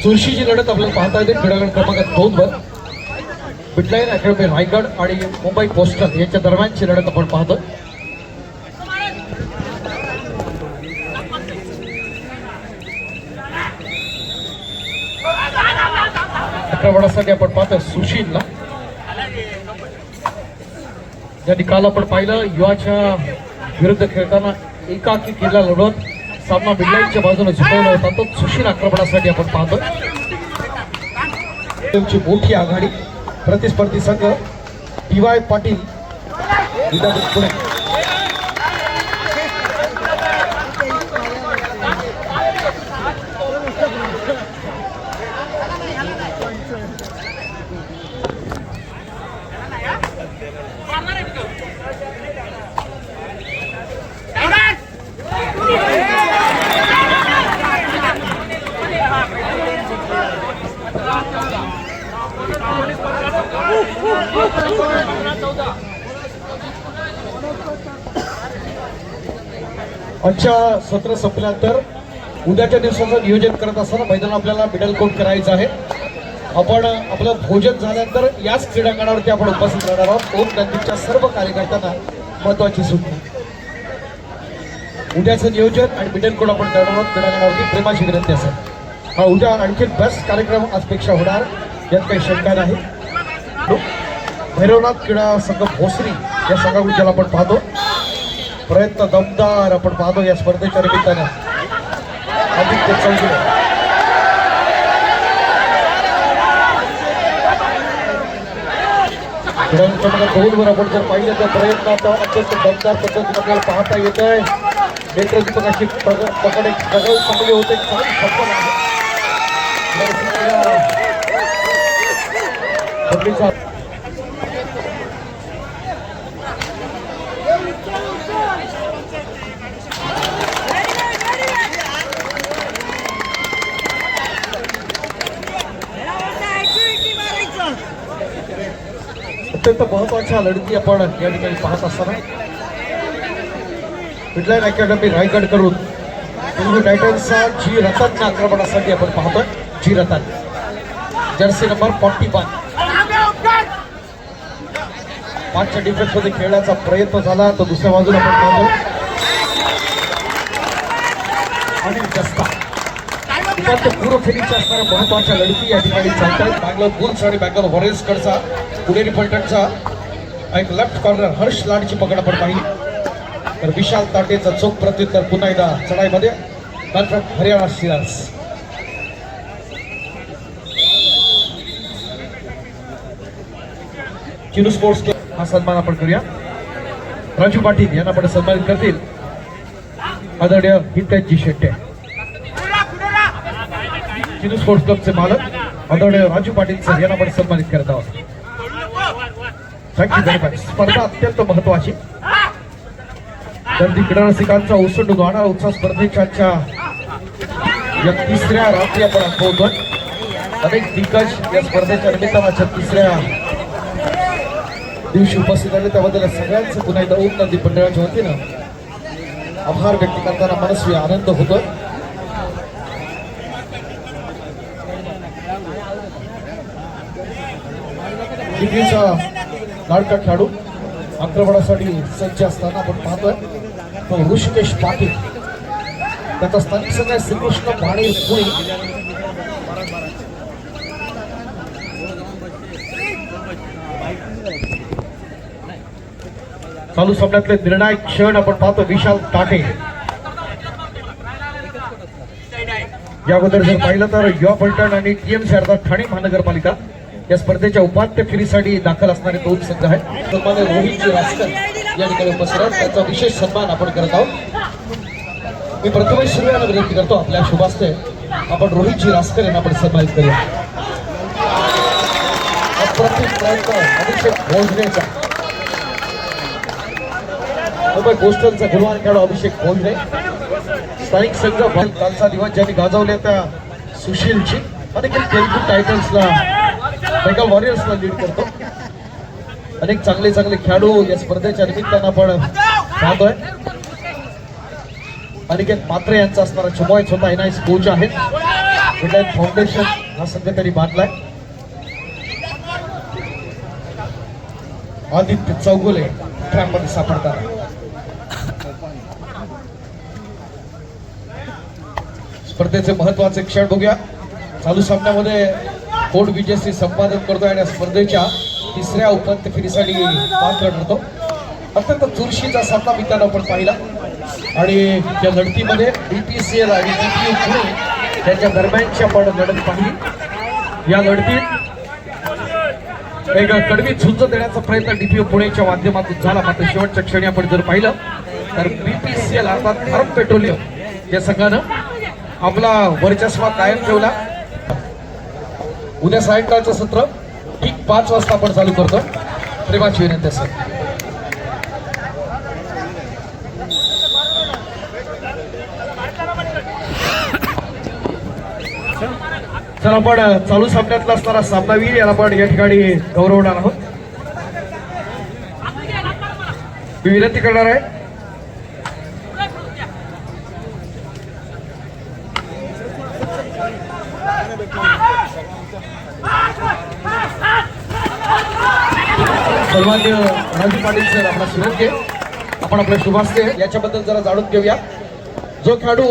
चुरशीची लढत आपल्याला पाहता येते क्रीडांगण क्रमांक 2 वर बिटलाईन अकॅडमी रायगड आणि मुंबई पोस्टल यांच्या दरम्यानची लढत आपण पाहतो. आक्रमणासाठी आपण पाहतो सुशीलला, ज्या निकाल आपण पाहिलं युवाच्या विरुद्ध खेळताना एकाकी किल्ला लढवत सामना बिल्लाईच्या बाजूने झुकवला होता तो सुशील आक्रमणासाठी आपण पाहतो. मोठी आघाडी प्रतिस्पर्धी संघ DY पाटील विद्यापीठ पुणे. आजच्या सत्र संपल्यानंतर उद्याच्या दिवसाचं नियोजन करत असताना मैदान आपल्याला मिडल कोट करायचं आहे. आपण आपलं भोजन झाल्यानंतर याच क्रीडांगणावरती आपण उपस्थित राहणार आहोत. ओम नंदीच्या सर्व कार्यकर्त्यांना महत्वाची सूचना, उद्याचं नियोजन आणि मिडल कोट आपण करणार आहोत क्रीडांगणावरती. प्रेमाची विनंती असेल. हा उद्या आणखी बेस्ट कार्यक्रम आजपेक्षा होणार यात काही शंका नाही. भैरवनाथ क्रीडा संघ भोसरी या संघाकडून ज्याला आपण पाहतो प्रयत्न दमदार आपण पाहतो या स्पर्धेच्या निमित्तानं. आदित्य चौधरी क्रमांक 2 वर आपण जर पाहिलं तर प्रयत्न आता अत्यंत दमदार पद्धतीने आपल्याला पाहता येत आहे. नेत्रदीपकाची पकड एक सगळं चांगली होते, चांगली सफल आहे. अत्यंत महत्वाच्या लढती आपण या ठिकाणी पाहत असताना बिटलाईन अकॅडमी रायगड करून दिल्ली टायटन्सचा जी रतन आक्रमणासाठी आपण पाहतोय. जी रतन जर्सी नंबर 41 5च्या डिफेन्स मध्ये खेळण्याचा प्रयत्न झाला तर दुसऱ्या बाजूला आपण पाहतो अनिल जस्ता. पूर्व फेरीच्या असणाऱ्या महत्वाच्या लढती या ठिकाणी चालतात. बँगलोर बुल्स आणि बँगलोर वॉरियर्सकडचा पुणेरी पलटणचा एक लेफ्ट कॉर्नर हर्ष लाडची पकड आपण पाहिली तर विशाल ताटेचा चोख प्रत्युत्तर पुन्हा एकदा चढाईमध्ये हरियाणा सिराज. चिनू स्पोर्ट्स क्लब हा सन्मान आपण करूया. राजू पाटील यांना आपण सन्मानित करतील आदरणीय हितेशजी शेट्टे. चिनू स्पोर्ट्स क्लबचे मालक आदरणीय राजू पाटील सर यांना आपण सन्मानित करत आहोत. Thank you very much. स्पर्धा अत्यंत महत्वाची. गर्दी क्रीडा रसिकांचा ओसंडून वाहणारा उत्साह स्पर्धेच्या या तिसऱ्या रात्री आपण अनुभवतोय. अनेक दिग्गज या स्पर्धेच्या निमित्तानं तिसऱ्या दिवशी उपस्थित झाले त्याबद्दल सगळ्यांचं पुन्हा एकदा ओम नदी मंडळाच्या वतीनं आभार व्यक्त करताना मनस्वी आनंद होतोय. दिल्लीचा लाडका खेळाडू आक्रमणासाठी सज्ज असताना आपण पाहतोय तो ऋषिकेश पाटील त्याचा स्थानिक संघ आहे श्रीकृष्ण भाणे पुणे. चालू सामन्यातले निर्णायक क्षण आपण पाहतो. विशाल टाटे या अगोदर जर पाहिलं तर युवा पलटण आणि टीएमसी अर्थात ठाणे महानगरपालिका या स्पर्धेच्या उपांत्य फेरीसाठी दाखल असणारे दोन संघ आहेत. सन्मान्य रोहितजी रासकर या ठिकाणी उपस्थित आहेत. त्याचा विशेष सन्मान आपण करत आहोत. मी प्रथमेश शिर्वे यांना विनंती करतो आपल्या शुभास्ते आपण रोहितजी रासकर यांना आपण सन्मानित करूया. अप्रतिम प्रयत्न अभिषेक भोजनेचा, मुंबई पोस्टलचा गुणवान खेळाडू अभिषेक भोजने. स्थानिक संघ कालचा दिवस ज्यांनी गाजवल्या त्या सुशीलची आणि तेलुगू टायटन्सला बेंगाल वॉरियर्सला लीड करतो. अनेक चांगले चांगले खेळाडू या स्पर्धेच्या निमित्तानं आपण पाहतोय. अनिकेत मात्रे यांचा असणारा चमोय स्वतः एनआयएस कोच आहेत. फाउंडेशन हा संघ त्यांनी बांधलाय. आदित्य चौगुले ट्रॅपमध्ये सापडतात. स्पर्धेचे महत्वाचे क्षण बघूया. चालू सामन्यामध्ये कोड विजयश्री संपादन करतोय आणि स्पर्धेच्या तिसऱ्या उपांत्य फेरीसाठी पात्र ठरतो. अत्यंत चुरशीचा सामना मित्रांनो आपण पाहिला आणि या लढतीमध्ये बीपीसीएल आणि डीपीयू पुणे त्यांच्या दरम्यानची आपण लढत पाहिली. या लढतीत एक कडवी झुंज देण्याचा प्रयत्न डीपीयू पुणेच्या माध्यमातून झाला. मात्र शेवटच्या क्षणी आपण जर पाहिलं तर बीपीसीएल अर्थात भारत पेट्रोलियम या संघानं आपला वर्चस्व कायम ठेवला. उद्या सायंकाळचं सत्र ठीक 5 वाजता आपण चालू करतो. प्रेमाची विनंती असेल. तर आपण चालू सामन्यातला असणारा सामनावीर याला आपण या ठिकाणी गौरवणार आहोत. मी विनंती करणार आहे सन्मान्य राजू पाटील सर आपला सुरत आपण आपल्या शुभास्ते याच्याबद्दल जरा जाणून घेऊया. जो खेळाडू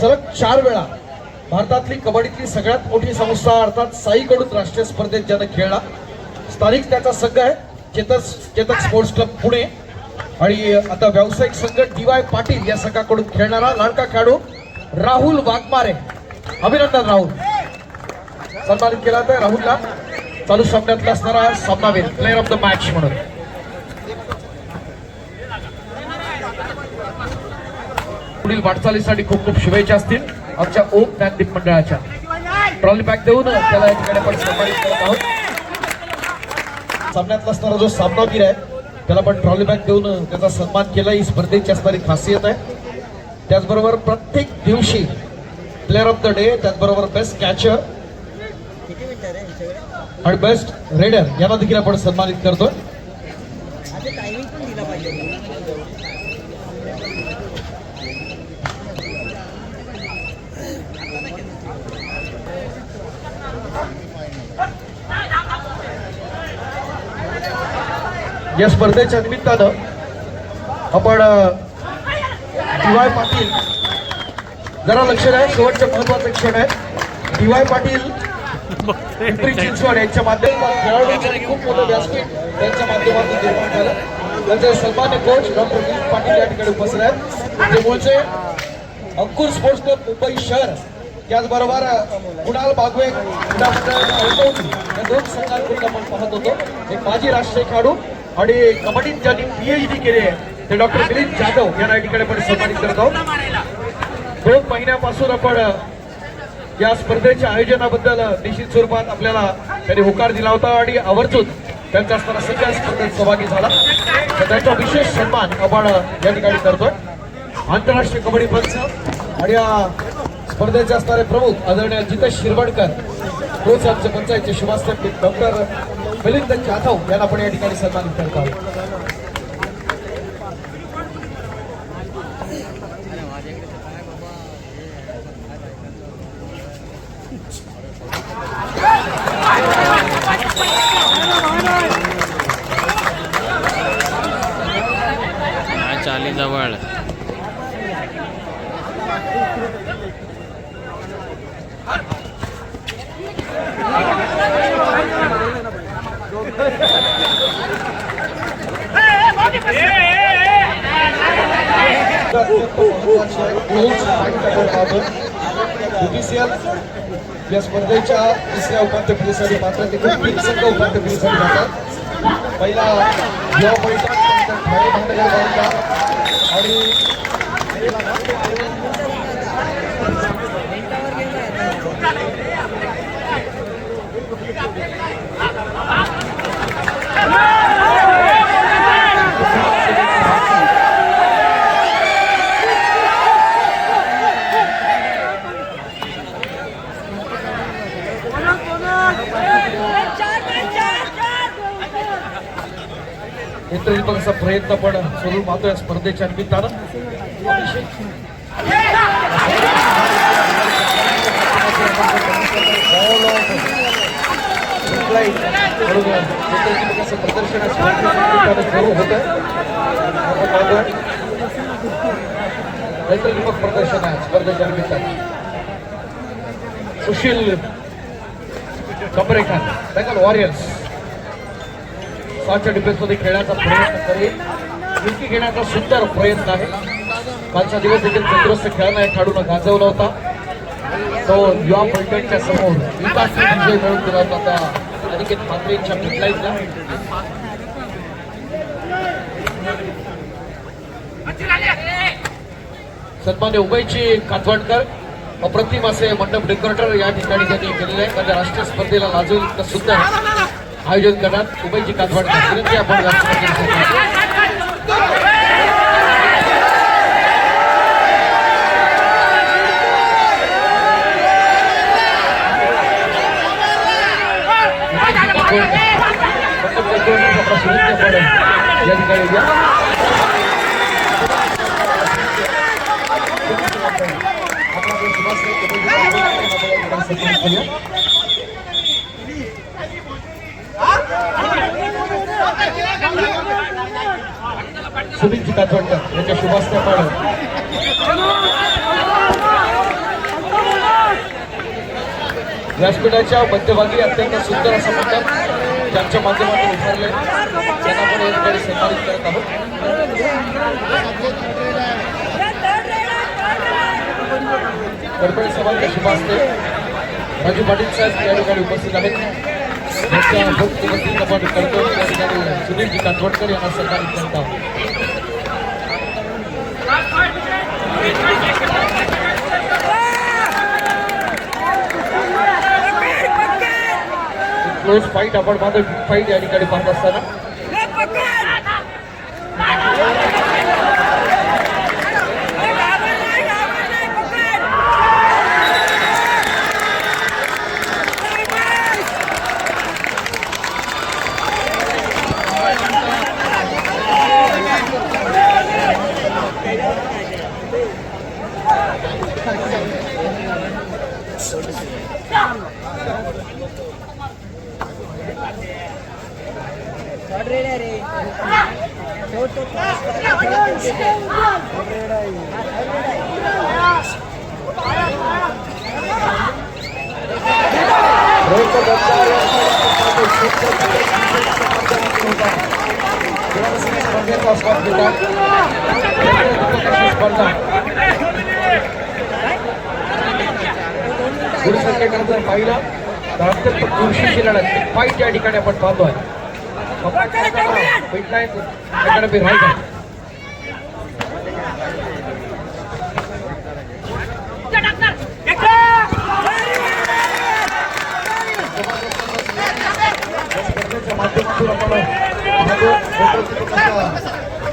सलग 4 वेळा भारतातली कबड्डीतली सगळ्यात मोठी संस्था अर्थात साईकडून राष्ट्रीय स्पर्धेत ज्यानं खेळला. स्थानिक त्याचा संघ आहे चेतक स्पोर्ट्स क्लब पुणे आणि आता व्यावसायिक संघ DY पाटील या संघाकडून खेळणारा लाडका खेळाडू राहुल वाघमारे. अभिनंदन राहुल. सन्मानित केला तर राहुलला चालू सामन्यातला असणारा सामनावीर प्लेअर ऑफ द मॅच म्हणून. पुढील वाटचालीसाठी खूप खूप शुभेच्छा असतील आमच्या ओम ज्ञानदीप मंडळाच्या. ट्रॉली बॅग देऊन त्याला या ठिकाणी आपण सन्मानित करत आहोत. सामन्यातला असणारा जो सामनावीर आहे त्याला आपण ट्रॉली बॅग देऊन त्याचा सन्मान केला. ही स्पर्धेची असणारी खासियत आहे. त्याचबरोबर प्रत्येक दिवशी प्लेअर ऑफ द डे, त्याचबरोबर बेस्ट कॅचर आणि बेस्ट रेडर यांना देखील आपण सन्मानित करतोय. या स्पर्धेच्या निमित्तानं आपण DY पाटील जरा लक्ष द्या. शेवटचे महत्वाचे क्षण आहे. DY पाटील पिंपरी चिंचवड यांच्या माध्यमातून खेळाडूंसाठी खूप मोठं व्यासपीठ त्यांच्या माध्यमातून निर्माण झालं. त्यांचे सन्मान्य कोच डॉक्टर विनीत पाटील या ठिकाणी उपस्थित आहेत. ते मूळचे अंकुर स्पोर्ट्स क्लब मुंबई शहर, त्याचबरोबर कुणाल बागवे या 2 संघांकडून आपण पाहत होतो. एक माजी राष्ट्रीय खेळाडू आणि कबड्डीत ज्यांनी PhD केली आहे ते डॉक्टर मिलिंद जाधव यांना या ठिकाणी आपण सन्मानित करत आहोत. 2 महिन्यापासून आपण या स्पर्धेच्या आयोजनाबद्दल निश्चित स्वरूपात आपल्याला त्यांनी होकार दिला होता आणि आवर्जून त्यांचा असणारा सगळ्या स्पर्धेत सहभागी झाला. तर त्यांचा विशेष सन्मान आपण या ठिकाणी करतोय. आंतरराष्ट्रीय कबड्डी पंच आणि या स्पर्धेचे असणारे प्रमुख आदरणीय जितेश शिरवडकर कोच आमचे पंचायतचे शुभास्ते डॉक्टर मिलिंद जाधव यांना आपण या ठिकाणी सन्मानित करत आहोत. चाली जवळ बीपीसीएल या स्पर्धेच्या तिसऱ्या उपांत्य फेरीसाठी मात्र तिकडे 3 संघ उपांत्य फेरीसाठी जातात. पहिला युवा पैठण, ठाणे महानगरपालिका आणि नेतृत्वाचा प्रयत्न पण सुरू मात्र स्पर्धेच्या निमित्तानं प्रदर्शन सुरू होतं. नैसर्गिक प्रदर्शन आहे स्पर्धेच्या निमित्तानं. सुशील कंबरेकर बेंगल वॉरियर्स 7च्या डिफेन्समध्ये खेळण्याचा प्रयत्न करेल. विकी घेण्याचा सुंदर प्रयत्न आहे. कालचा दिवस देखील तंदुरुस्त खेळाला या खेळाडूनं गाजवला होता. तो युवा पैठणच्या समोर विकास विजय मिळवून दिला होता त्या अनिकेत ठाकरेंच्या मिडलाईनला. सन्मान्य उभयची कातवडकर अप्रतिम असे मंडप डेकोरेटर या ठिकाणी त्यांनी केलेले आहे. माझ्या राष्ट्रीय स्पर्धेला लाजवेल इतकं सुंदर आयोजन करण्यात उभयची कातवडकर विनंती आपण या ठिकाणी सुनील कातवडकर यांच्या शुभास्त्या पाडून व्यासपीठाच्या मध्यभागी अत्यंत सुंदर असं मंडप ज्यांच्या माध्यमातून उभारले त्यांना आपण या ठिकाणी सन्मानित करत आहोत. गडबडी समाजच्या शुभास्ते राजू पाटील साहेब या ठिकाणी उपस्थित आहेत. आपण करतो या ठिकाणी सुनीलजी कातवडकर यांना सन्मानित करत आहोत. क्लोज फाईट आपण मात्र फाईट या ठिकाणी पाहत असताना पाहिला तर अत्यंत खुर्शीची लढत फाईट या ठिकाणी आपण पाहतोय. रायगड माध्यमातून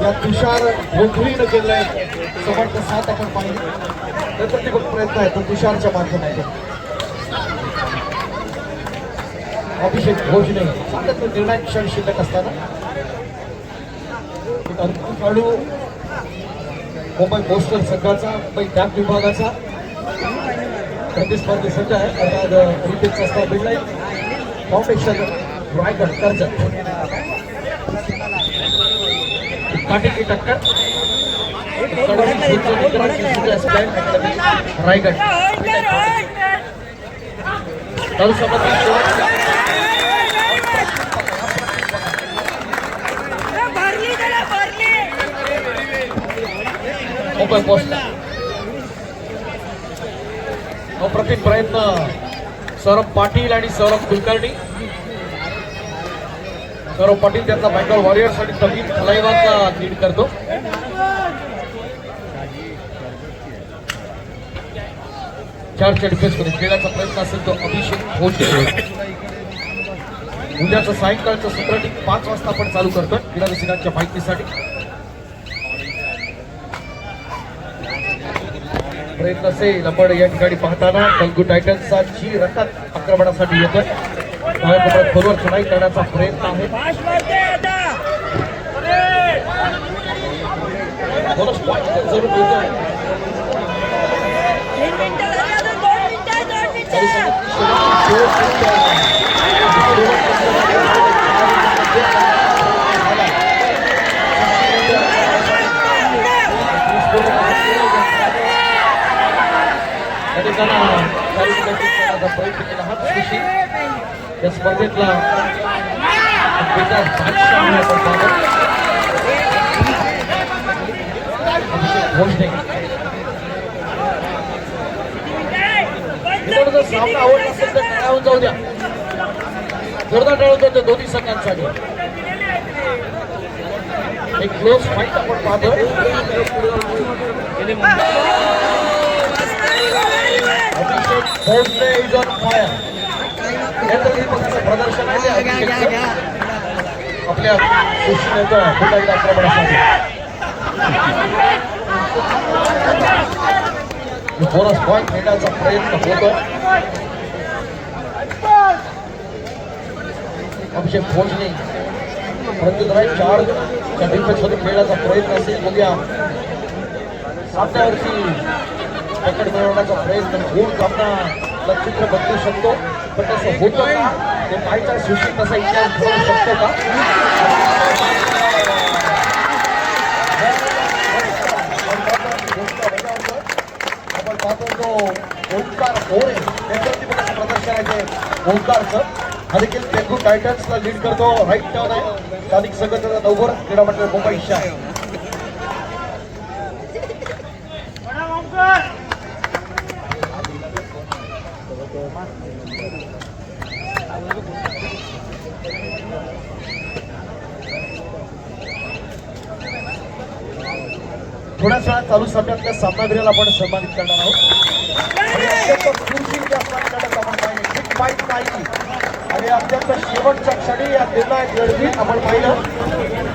या तुषार गोखरीनं केलेलं आहे समर्थ 7 आपण पाहिजे. त्याचा बघ प्रयत्न आहे तो तुषारच्या माध्यमातून. अभिषेक भोजने सातत्य निर्णायक क्षण शिल्लक असताना एक अंतिम खेळाडू मुंबई पोस्टल संघाचा मुंबई कॅम्प विभागाचा प्रतिस्पर्धी संघ आहे. अर्थात रितेश संस्था बिल्डलाईन फाउंडेशन रायगड कर्जत काटेकी टक्कर रायगड जिंकतोय पोस्ट. अप्रतिम प्रयत्न सौरभ पाटील आणि सौरभ कुलकर्णी. सौरभ पाटील त्यातला बेंगॉल वॉरियर्स आणि तमीम खलाईवाला लीड करतो. चारच्या डिफेन्स मध्ये खेळण्याचा प्रयत्न असेल तो अभिषेक भोसले. उद्याचं सायंकाळचं सत्र 5 वाजता आपण चालू करतोय क्रीडा रसिकांच्या माहितीसाठी. प्रयत्न असेल आपण या ठिकाणी पाहताना तेलुगू टायटन्सचा जी रकात आक्रमणासाठी येतोय. खोलवर चढाई करण्याचा प्रयत्न आहे. जरूर मिळतोय. प्रयत्न केला हा सुशी या स्पर्धेतला भोसले. जर सामना आवडला असेल तर खेळावून जाऊ द्या. जोरदार खेळ होतो दोन्ही संघांसाठी. एक क्लोज फाईट आपण पाहतो. अभिषेक भोसले इज ऑन फायर. प्रदर्शन आहे आपल्या सुशी येतो पुन्हा एकदा आक्रमणासाठी. बोनस पॉईंट मिळण्याचा प्रयत्न होतोय. अभिषेक भोसले परंतु 4च्या डिफेन्स मध्ये खेळण्याचा प्रयत्न असेल. बघूया सामन्यावरती पकड मिळवण्याचा प्रयत्न होऊन सामना चित्र बदलू शकतो. पण तसं होतं का ते पाहायचा. सुशी तसा इतिहास ठरवू शकतो का. आपण पाहतो तो ओंकार मोरे त्याच्यावरती पण असं प्रदर्शन आहे ओंकारचं. हा देखील तेलुगू टायटन्सला लीड करतो. राईट टर्न आहे. स्थानिक संघटना नवभर क्रीडा मंडळ मुंबई शहर. थोड्याच वेळात चालू सामन्यातल्या सामनावीराला आपण सन्मानित करणार आहोत. आणि अत्यंत सुरक्षित आपण पाहिली आणि अत्यंत शेवटच्या क्षणी या निर्णायक लढतीत आपण पाहिलं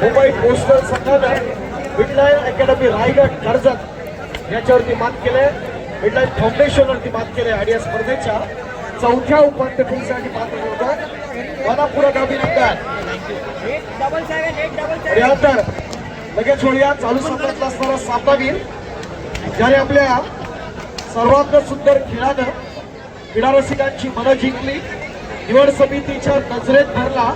मुंबई पोस्टल संघानं मिडलाईन अकॅडमी रायगड कर्जत याच्यावरती मात केले. मिडलाईन फाउंडेशनवरती मात केले आणि या स्पर्धेच्या 4थ्या उपांत्य फेरीसाठी पात्र होतात वानापुरा गावी निघतात. यानंतर लगेच होऊया चालू सामन्यातला असणारा सामनावीर ज्याने आपल्या सर्वात सुंदर खेळानं क्रीडा रसिकांची मनं जिंकली. निवड समितीच्या नजरेत भरला.